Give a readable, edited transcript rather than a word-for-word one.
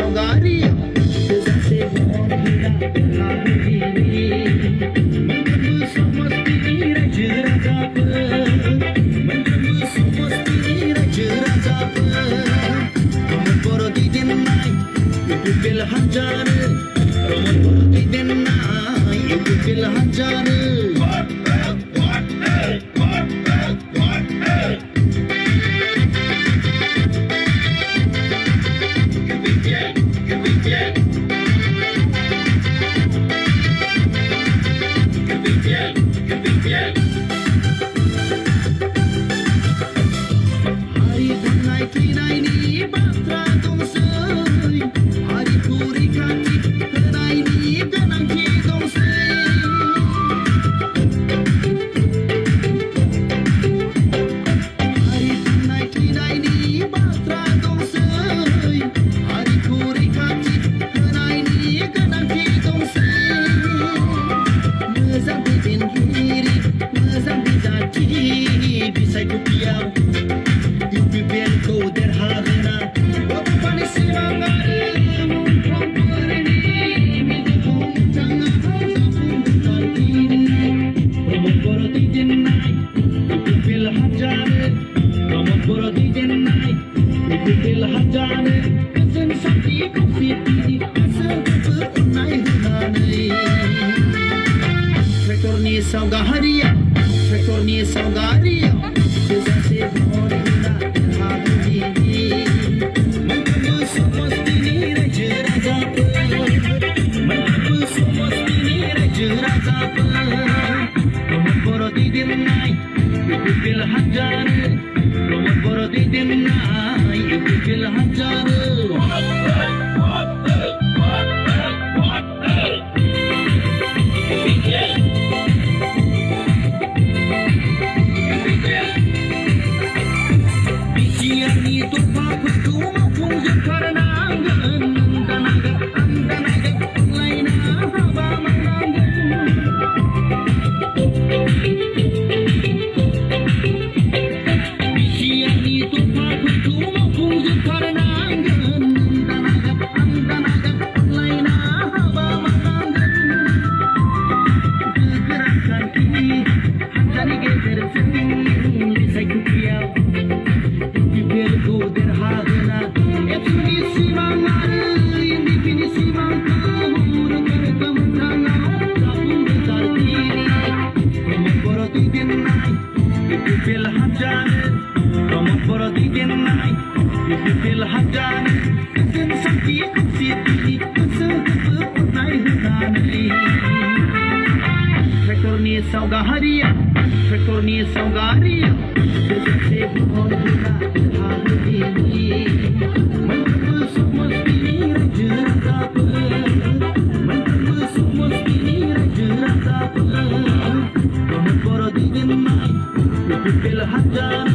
saudade desce morena menjambu somos tira jerajap menjambu somos tira jerajap roman boro diden nai ibu bel hajar roman boro diden nai ibu bel hajar Retorni saudaria desce morena menjambu somos tira jerajap menjambu somos tira jerajap roman boro diden nai ibu bel hajar roman boro diden nai ibu bel hajar Retorni saudaria desce morena menjambu somos tira jerajap menjambu somos tira jerajap roman boro diden nai ibu bel hajar